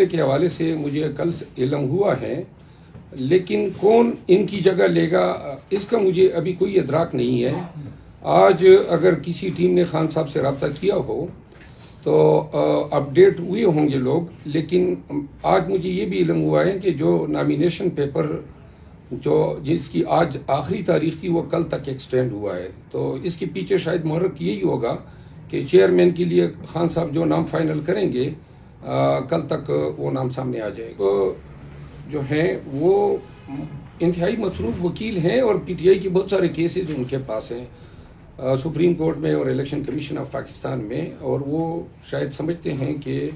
کے حوالے سے مجھے کل علم ہوا ہے، لیکن کون ان کی جگہ لے گا اس کا مجھے ابھی کوئی ادراک نہیں ہے۔ آج اگر کسی ٹیم نے خان صاحب سے رابطہ کیا ہو تو اپڈیٹ ہوئے ہوں گے لوگ، لیکن آج مجھے یہ بھی علم ہوا ہے کہ جو نامینیشن پیپر جس کی آج آخری تاریخ تھی وہ کل تک ایکسٹینڈ ہوا ہے، تو اس کے پیچھے شاید محرک یہی ہوگا کہ چیئرمین کے لیے خان صاحب جو نام فائنل کریں گے کل تک وہ نام سامنے آ جائے گا۔ جو ہیں وہ انتہائی مصروف وکیل ہیں اور پی ٹی آئی کی بہت سارے کیسز ان کے پاس ہیں سپریم کورٹ میں اور الیکشن کمیشن آف پاکستان میں، اور وہ شاید سمجھتے ہیں کہ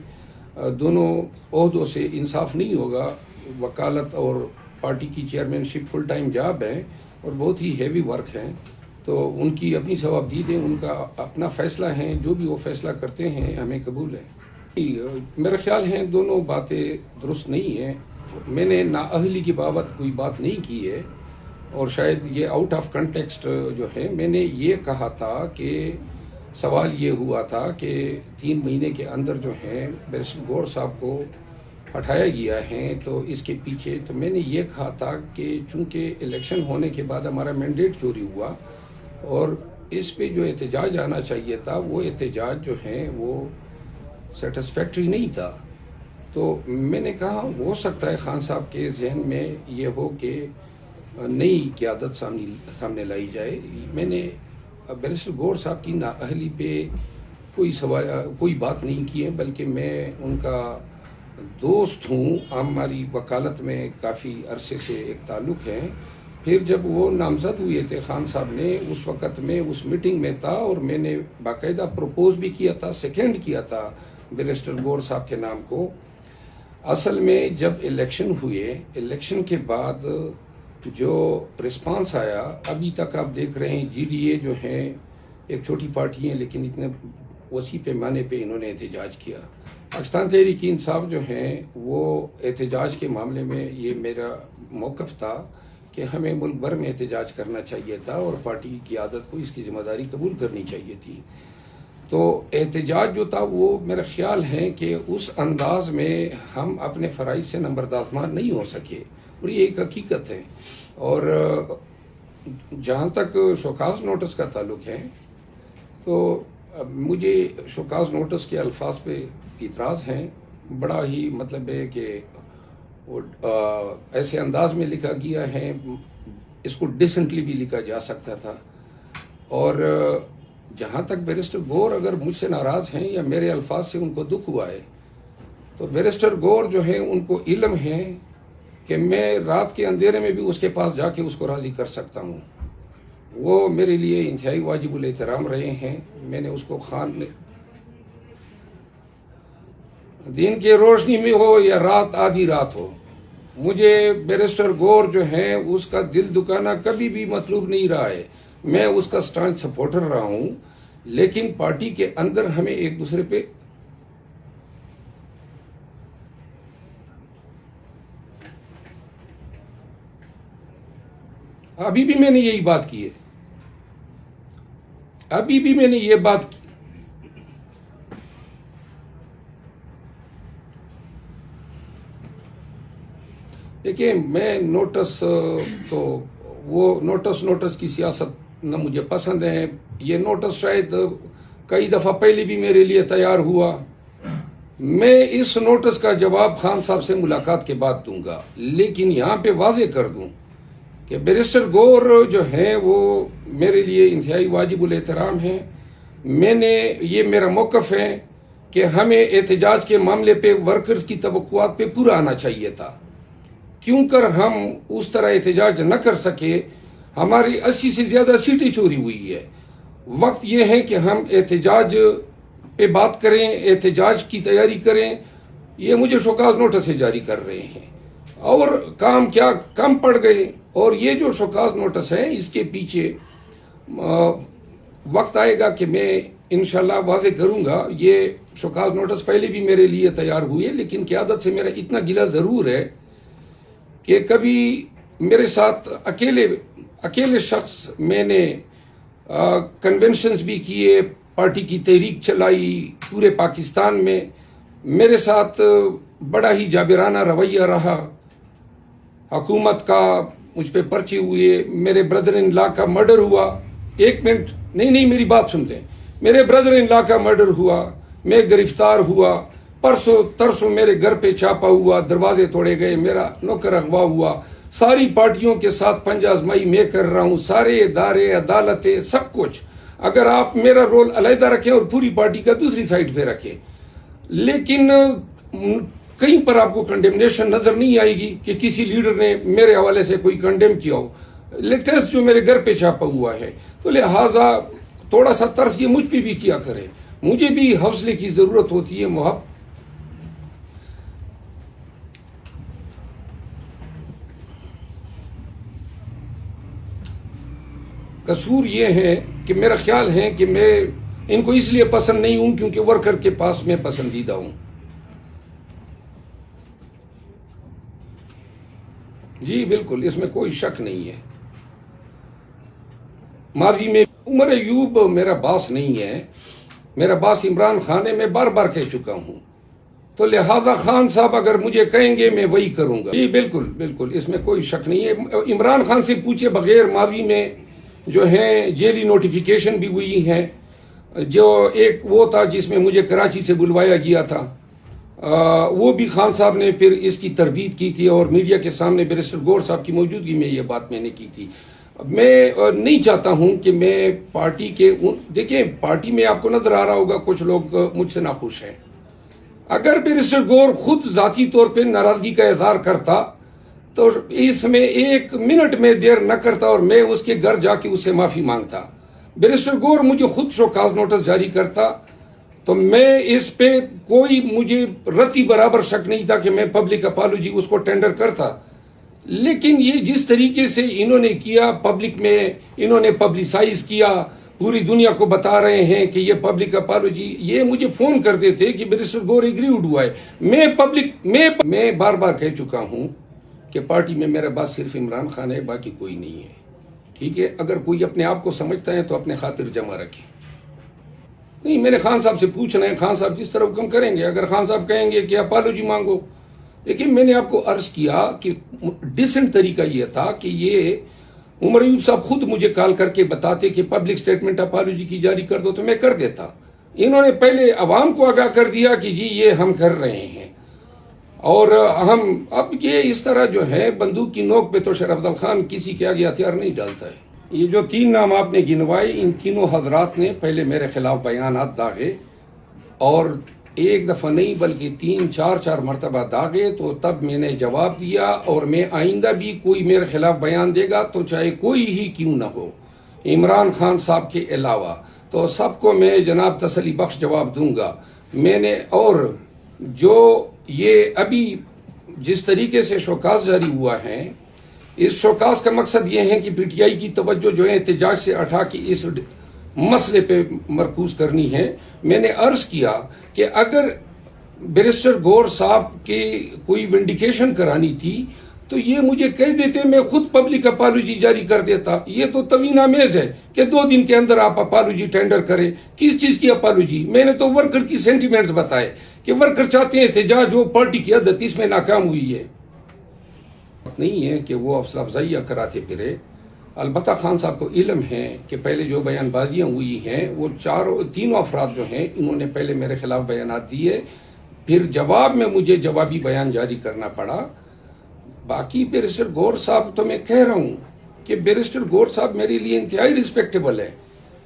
دونوں عہدوں سے انصاف نہیں ہوگا۔ وکالت اور پارٹی کی چیئرمین شپ فل ٹائم جاب ہے اور بہت ہی ہیوی ورک ہے، تو ان کی اپنی ثوابدید ہے، ان کا اپنا فیصلہ ہے، جو بھی وہ فیصلہ کرتے ہیں ہمیں قبول ہے۔ میرا خیال ہے دونوں باتیں درست نہیں ہیں۔ میں نے نااہلی کی بابت کوئی بات نہیں کی ہے، اور شاید یہ آؤٹ آف کنٹیکسٹ جو ہے، میں نے یہ کہا تھا کہ سوال یہ ہوا تھا کہ 3 مہینے کے اندر جو ہے بیرسٹر گور صاحب کو ہٹایا گیا ہے، تو اس کے پیچھے تو میں نے یہ کہا تھا کہ چونکہ الیکشن ہونے کے بعد ہمارا مینڈیٹ چوری ہوا اور اس پہ جو احتجاج آنا چاہیے تھا وہ احتجاج جو ہے وہ سیٹسفیکٹری نہیں تھا، تو میں نے کہا ہو سکتا ہے خان صاحب کے ذہن میں یہ ہو کہ نئی قیادت سامنے لائی جائے۔ میں نے بیرسٹر گور صاحب کی نااہلی پہ کوئی بات نہیں کی ہے، بلکہ میں ان کا دوست ہوں، ہماری وکالت میں کافی عرصے سے ایک تعلق ہے۔ پھر جب وہ نامزد ہوئے تھے خان صاحب نے، اس وقت میں اس میٹنگ میں تھا اور میں نے باقاعدہ پروپوز بھی کیا تھا، سیکنڈ کیا تھا بیرسٹر گور صاحب کے نام کو۔ اصل میں جب الیکشن ہوئے، الیکشن کے بعد جو رسپانس آیا، ابھی تک آپ دیکھ رہے ہیں جی ڈی اے جو ہیں ایک چھوٹی پارٹی ہے لیکن اتنے وسیع پیمانے پہ انہوں نے احتجاج کیا۔ پاکستان تحریک انصاف جو ہیں وہ احتجاج کے معاملے میں یہ میرا موقف تھا کہ ہمیں ملک بھر میں احتجاج کرنا چاہیے تھا اور پارٹی کی قیادت کو اس کی ذمہ داری قبول کرنی چاہیے تھی۔ تو احتجاج جو تھا وہ میرا خیال ہے کہ اس انداز میں ہم اپنے فرائض سے نمبردار نہیں ہو سکے، اور یہ ایک حقیقت ہے۔ اور جہاں تک شوکاز نوٹس کا تعلق ہے تو مجھے شوکاز نوٹس کے الفاظ پہ اعتراض ہیں۔ بڑا ہی مطلب ہے کہ ایسے انداز میں لکھا گیا ہے، اس کو ڈیسنٹلی بھی لکھا جا سکتا تھا۔ اور جہاں تک بیرسٹر گور اگر مجھ سے ناراض ہیں یا میرے الفاظ سے ان کو دکھ ہوا ہے، تو بیرسٹر گور جو ہے ان کو علم ہے کہ میں رات کے اندھیرے میں بھی اس کے پاس جا کے اس کو راضی کر سکتا ہوں۔ وہ میرے لیے انتہائی واجب الاحترام رہے ہیں۔ میں نے اس کو دن کے روشنی میں ہو یا رات آدھی رات ہو، مجھے بیرسٹر گور جو ہے اس کا دل دکانا کبھی بھی مطلوب نہیں رہا ہے۔ میں اس کا سٹانچ سپورٹر رہا ہوں، لیکن پارٹی کے اندر ہمیں ایک دوسرے پہ ابھی بھی میں نے یہی بات کی ہے، ابھی بھی میں نے یہ بات کی۔ دیکھیں، میں نوٹس تو وہ نوٹس کی سیاست نہ مجھے پسند ہے۔ یہ نوٹس شاید کئی دفعہ پہلے بھی میرے لیے تیار ہوا۔ میں اس نوٹس کا جواب خان صاحب سے ملاقات کے بعد دوں گا، لیکن یہاں پہ واضح کر دوں کہ بیرسٹر گور جو ہیں وہ میرے لیے انتہائی واجب الاحترام ہیں۔ یہ میرا موقف ہے کہ ہمیں احتجاج کے معاملے پہ ورکرز کی توقعات پہ پورا آنا چاہیے تھا۔ کیوں کر ہم اس طرح احتجاج نہ کر سکے؟ ہماری 80 سے زیادہ سیٹیں چوری ہوئی ہے۔ وقت یہ ہے کہ ہم احتجاج پہ بات کریں، احتجاج کی تیاری کریں۔ یہ مجھے شوکاز نوٹس سے جاری کر رہے ہیں اور کام کیا کم پڑ گئے، اور یہ جو شوکاز نوٹس ہے اس کے پیچھے وقت آئے گا کہ میں انشاءاللہ واضح کروں گا۔ یہ شوکاز نوٹس پہلے بھی میرے لیے تیار ہوئے، لیکن قیادت سے میرا اتنا گلہ ضرور ہے کہ کبھی میرے ساتھ اکیلے شخص میں نے کنونشنز بھی کیے، پارٹی کی تحریک چلائی پورے پاکستان میں، میرے ساتھ बड़ा ही जाबिराना रवैया रहा। हुकूमत का मुझ पे पर्चे हुए, मेरे ब्रदर इन लॉ का मर्डर हुआ। एक मिनट, नहीं, मेरी बात सुन लें। मेरे ब्रदर इन लॉ का मर्डर हुआ, मैं गिरफ्तार हुआ, परसों तरसों मेरे घर पे छापा हुआ, दरवाजे तोड़े गए, मेरा नौकर अगवा हुआ, सारी पार्टियों के साथ पंजा आजमाई मैं कर रहा हूं, सारे इदारे, अदालतें, सब कुछ। अगर आप मेरा रोल अलहदा रखें और पूरी पार्टी का दूसरी साइड पे रखें, लेकिन कहीं पर आपको कंडेमनेशन नजर नहीं आएगी कि किसी लीडर ने मेरे हवाले से कोई कंडेम किया हो। लेटेस्ट जो मेरे घर पे छापा हुआ है, तो लिहाजा थोड़ा सा तरस ये मुझ पे भी किया करें। मुझे भी हौसले की जरूरत होती है। मोहब्बत कसूर ये है कि मेरा ख्याल है कि मैं इनको इसलिए पसंद नहीं हूं क्योंकि वर्कर के पास मैं पसंदीदा हूं। जी बिल्कुल, इसमें कोई शक नहीं है। माजी में उमर अयूब मेरा बास नहीं है, मेरा बास इमरान खान है, मैं बार बार कह चुका हूं। तो लिहाजा खान साहब अगर मुझे कहेंगे मैं वही करूंगा। जी बिल्कुल बिल्कुल, इसमें कोई शक नहीं है। इमरान खान से पूछे बगैर माजी में जो है जेली नोटिफिकेशन भी हुई है। जो एक वो था जिसमें मुझे कराची से बुलवाया गया था, वो भी खान साहब ने फिर इसकी तरदीद की थी और मीडिया के सामने बैरिस्टर गौर साहब की मौजूदगी में ये बात मैंने की थी। मैं नहीं चाहता हूं कि मैं पार्टी के, देखिए पार्टी में आपको नजर आ रहा होगा कुछ लोग मुझसे नाखुश हैं। अगर बैरिस्टर गौर खुद जाती तौर पे नाराजगी का इजहार करता तो इसमें एक मिनट में देर न करता और मैं उसके घर जाके उससे माफी मांगता। बैरिस्टर गौर मुझे खुद शोकाज नोटिस जारी करता तो मैं इस पे कोई मुझे रत्ती बराबर शक नहीं था कि मैं पब्लिक अपॉलॉजी उसको टेंडर करता। लेकिन ये जिस तरीके से इन्होंने किया, पब्लिक में इन्होंने पब्लिसाइज किया, पूरी दुनिया को बता रहे हैं कि ये पब्लिक अपॉलॉजी, ये मुझे फोन करते थे कि बैरिस्टर गौर एग्रीड हुआ है। मैं बार बार कह चुका हूं कि पार्टी में मेरा बात सिर्फ इमरान खान है, बाकी कोई नहीं है। ठीक है, अगर कोई अपने आप को समझता है तो अपने खातिर जमा रखे। नहीं, मैंने खान साहब से पूछना है, खान साहब जिस तरह हुक्म करेंगे। अगर खान साहब कहेंगे कि अपॉलॉजी मांगो, लेकिन मैंने आपको अर्ज किया कि डिसेंट तरीका यह था कि ये उमर अयूब साहब खुद मुझे कॉल करके बताते कि पब्लिक स्टेटमेंट अपॉलॉजी की जारी कर दो तो मैं कर देता। इन्होंने पहले अवाम को आगाह कर दिया कि जी ये हम कर रहे हैं, और हम अब ये इस तरह जो है बंदूक की नोक पे तो शरफ अफजल खान किसी के आगे हथियार नहीं डालता है। ये जो 3 नाम आपने गिनवाए, इन तीनों हजरात ने पहले मेरे खिलाफ बयानात दागे, और एक दफा नहीं बल्कि 3-4 मरतबा दागे। तो तब मैंने जवाब दिया, और मैं आइंदा भी कोई मेरे खिलाफ बयान देगा तो चाहे कोई ही क्यों ना हो, इमरान खान साहब के अलावा, तो सबको मैं जनाब तसली बख्श जवाब दूंगा। मैंने, और जो ये अभी जिस तरीके से शोकास जारी हुआ है, इस शोकास का मकसद ये है कि पीटीआई की तवज्जो जो है एहतजाज से हटा के इस मसले पे मरकूज करनी है। मैंने अर्ज किया कि अगर बैरिस्टर गौर साहब की कोई विंडिकेशन करानी थी तो ये मुझे कह देते, मैं खुद पब्लिक अपॉलॉजी जारी कर देता। ये तो तवीन आमेज है कि 2 दिन के अंदर आप अपॉलॉजी टेंडर करें। किस चीज की अपॉलॉजी? मैंने तो वर्कर की सेंटिमेंट्स बताए कि वर्कर चाहते हैं एहतजाज, जो पार्टी की आदत इसमें नाकाम हुई है। नहीं है कि वो हौसला अफजाइयाँ कराते फिरे। अलबत्ता खान साहब को इल्म है कि पहले जो बयानबाजियाँ हुई हैं वो तीनों अफराद जो हैं इन्होंने पहले मेरे खिलाफ बयानात दिए, फिर जवाब में मुझे जवाबी बयान जारी करना पड़ा। बाकी बैरिस्टर गौर साहब, तो मैं कह रहा हूँ कि बैरिस्टर गौर साहब मेरे लिए इंतहाई रिस्पेक्टेबल है।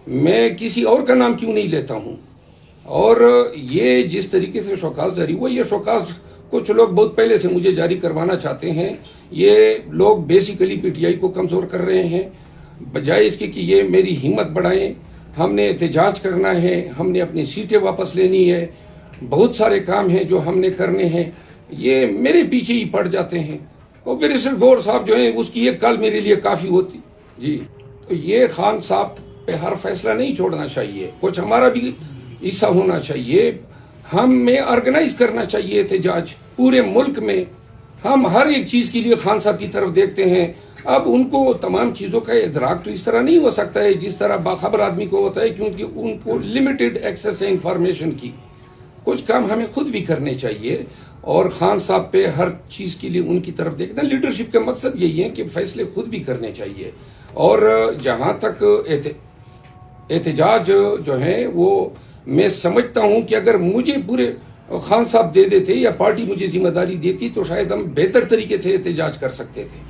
मैं किसी और का नाम क्यों नहीं लेता हूँ। और ये जिस तरीके से शोकास जारी हुआ, ये शोकास कुछ लोग बहुत पहले से मुझे जारी करवाना चाहते हैं। ये लोग बेसिकली पीटीआई को कमजोर कर रहे हैं, बजाय इसके कि ये मेरी हिम्मत बढ़ाएं। हमने एहतजाज करना है, हमने अपनी सीटें वापस लेनी है, बहुत सारे काम हैं जो हमने करने हैं, ये मेरे पीछे ही पड़ जाते हैं। और बैरिस्टर गौर साहब जो है उसकी एक कॉल मेरे लिए काफी होती। जी, तो ये खान साहब पे हर फैसला नहीं छोड़ना चाहिए, कुछ हमारा भी हिस्सा होना चाहिए। हमें ऑर्गेनाइज करना चाहिए एहतजाज पूरे मुल्क में। हम हर एक चीज के लिए खान साहब की तरफ देखते हैं। अब उनको तमाम चीजों का इदराक तो इस तरह नहीं हो सकता है जिस तरह बाखबर आदमी को होता है, क्योंकि उनको लिमिटेड एक्सेस है इंफॉर्मेशन की। कुछ काम हमें खुद भी करने चाहिए। اور خان صاحب پہ ہر چیز کے لیے ان کی طرف دیکھنا. لیڈرشپ کا مقصد یہی ہے کہ فیصلے خود بھی کرنے چاہیے. اور جہاں تک احتجاج جو ہے وہ میں سمجھتا ہوں کہ اگر مجھے پورے خان صاحب دے دیتے یا پارٹی مجھے ذمہ داری دیتی تو شاید ہم بہتر طریقے سے احتجاج کر سکتے تھے.